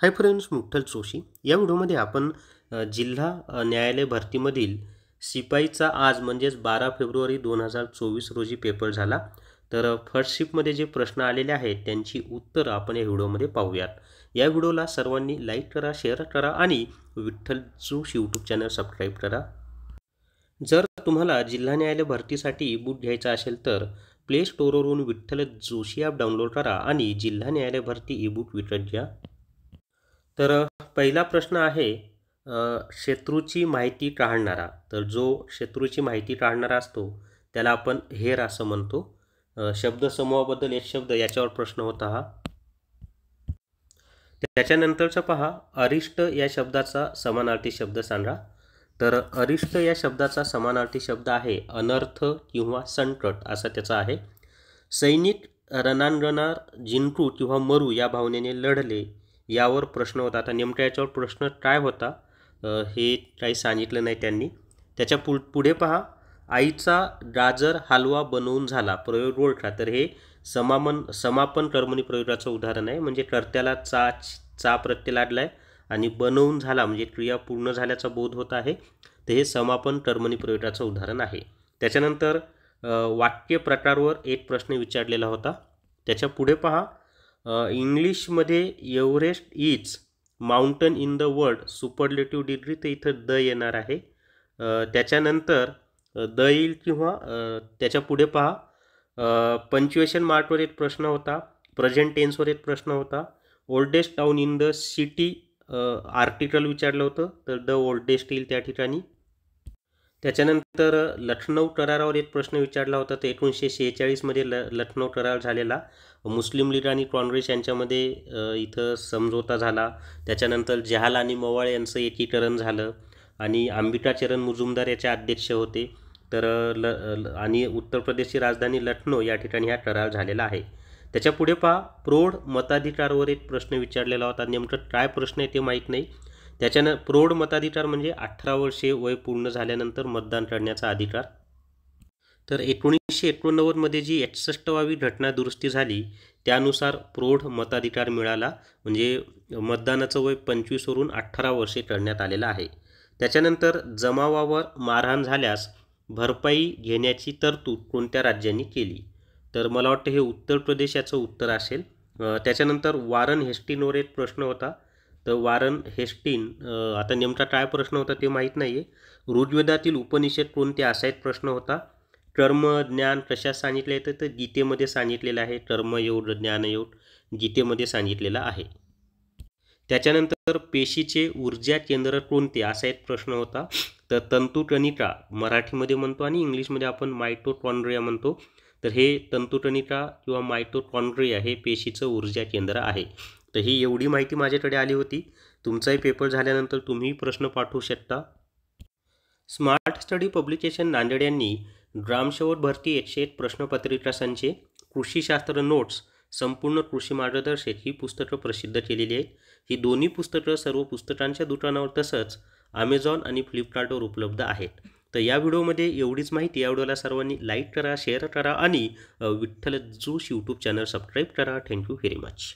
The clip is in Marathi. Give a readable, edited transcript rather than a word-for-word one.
Hi friends, मुठ्ठल Joshi. या व्हिडिओमध्ये आपण जिल्हा न्यायालय भरतीमधील शिपाईचा आज म्हणजेच 12 फेब्रुवारी 2024 रोजी पेपर झाला. तर फर्स्ट शिफ्टमध्ये जे प्रश्न आलेले आहेत त्यांची उत्तरं आपण या व्हिडिओमध्ये पाहूयात. या व्हिडिओला सर्वांनी लाईक करा, शेअर करा आणि Vitthal Joshi YouTube channel subscribe करा. जर तुम्हाला जिल्हा न्यायालय भरतीसाठी ई बुक घ्यायचा असेल तर प्ले स्टोअरवरून विठ्ठल जोशी ॲप डाउनलोड करा आणि जिल्हा न्यायालय भरती ई बुक विकत घ्या. तर पहिला प्रश्न आहे शत्रूची माहिती टाळणारा. तर जो शत्रूची माहिती टाळणारा असतो त्याला आपण हेर असं म्हणतो. शब्दसमूहाबद्दल एक शब्द याच्यावर प्रश्न होता हा. त्याच्यानंतरचा पहा, अरिष्ट या शब्दाचा समानार्थी शब्द सांगा. तर अरिष्ट या शब्दाचा समानार्थी शब्द आहे अनर्थ किंवा संकट असा त्याचा आहे. सैनिक रणांगणात जिंकू किंवा मरू या भावनेने लढले यावर प्रश्न होता. आता नेमक्या याच्यावर प्रश्न काय होता हे काही सांगितलं नाही त्यांनी. त्याच्या पुढे पहा, आईचा गाजर हलवा बनवून झाला. प्रयोग ओळखा. तर हे समापन कर्मणी प्रयोगाचं उदाहरण आहे. म्हणजे कर्त्याला चा प्रत्यय लागला आहे आणि बनवून झाला म्हणजे क्रिया पूर्ण झाल्याचा बोध होत आहे. तर हे समापन कर्मणी प्रयोगाचं उदाहरण आहे. त्याच्यानंतर वाक्य प्रकारवर एक प्रश्न विचारलेला होता. त्याच्या पुढे पहा, इंग्लिशमध्ये Everest is mountain in the world superlative degree. तर इथं द येणार आहे. त्याच्यानंतर द येईल किंवा त्याच्या पुढे पहा, पंच्युएशन मार्कवर एक प्रश्न होता. प्रेझेंट टेन्सवर एक प्रश्न होता. Oldest town in the city article विचारलं होतं. तर द ओल्डेस्ट येईल त्या ठिकाणी. त्याच्यानंतर लखनौ करारावर एक प्रश्न विचारला होता. तर 1946मध्ये लखनौ करार झालेला. मुस्लिम लीग आणि काँग्रेस यांच्यामध्ये इथं समझोता झाला. त्याच्यानंतर जहाल आणि मवाळ यांचं एकीकरण झालं आणि अंबिकाचरण मुजुमदार याचे अध्यक्ष होते. तर आणि उत्तर प्रदेशची राजधानी लखनौ या ठिकाणी हा करार झालेला आहे. त्याच्या पुढे पहा, प्रौढ मताधिकारवर एक प्रश्न विचारलेला होता. नेमकं काय प्रश्न आहे ते माहीत नाही. त्याच्यानं प्रौढ मताधिकार म्हणजे 18 वर्षे वय पूर्ण झाल्यानंतर मतदान करण्याचा अधिकार. तर 1989मध्ये जी 61वी घटना दुरुस्ती झाली त्यानुसार प्रौढ मताधिकार मिळाला. म्हणजे मतदानाचं वय 25वरून 18 वर्षे करण्यात आलेलं आहे. त्याच्यानंतर जमावावर मारहाण झाल्यास भरपाई घेण्याची तरतूद कोणत्या राज्यांनी केली. तर मला वाटतं हे उत्तर प्रदेश याचं उत्तर असेल. त्याच्यानंतर वॉरन हेस्टिनवर एक प्रश्न होता. तर वॉरन हेस्टिन आता नेमका काय प्रश्न होता ते माहीत नाही आहे. ऋग्वेदातील उपनिषद कोणते असा एक प्रश्न होता. कर्म ज्ञान कशात सांगितलं येतं. तर गीतेमध्ये सांगितलेलं आहे. कर्मयोग ज्ञानयोग गीतेमध्ये सांगितलेलं आहे. त्याच्यानंतर पेशीचे ऊर्जा केंद्र कोणते असा एक प्रश्न होता. तर तंतुकणिका मराठीमध्ये म्हणतो आणि इंग्लिशमध्ये आपण मायटोकॉन्ड्रिया म्हणतो. तर हे तंतुकणिका किंवा मायटोकॉन्ड्रिया हे पेशीचं ऊर्जा केंद्र आहे. तर ही एवढी माहिती माझ्याकडे आली होती. तुमचाही पेपर झाल्यानंतर तुम्ही प्रश्न पाठवू शकता. स्मार्ट स्टडी पब्लिकेशन नांदेड यांनी ग्रामसेवक भरती 101 प्रश्नपत्रिका संचे, कृषीशास्त्र नोट्स, संपूर्ण कृषी मार्गदर्शक ही पुस्तकं प्रसिद्ध केलेली आहेत. ही दोन्ही पुस्तकं सर्व पुस्तकांच्या दुकानावर तसंच अमेझॉन आणि फ्लिपकार्टवर उपलब्ध आहेत. तर या व्हिडिओमध्ये एवढीच माहिती. या व्हिडिओला सर्वांनी लाईक करा, शेअर करा आणि Vitthal Joshi YouTube channel subscribe करा. Thank you very much.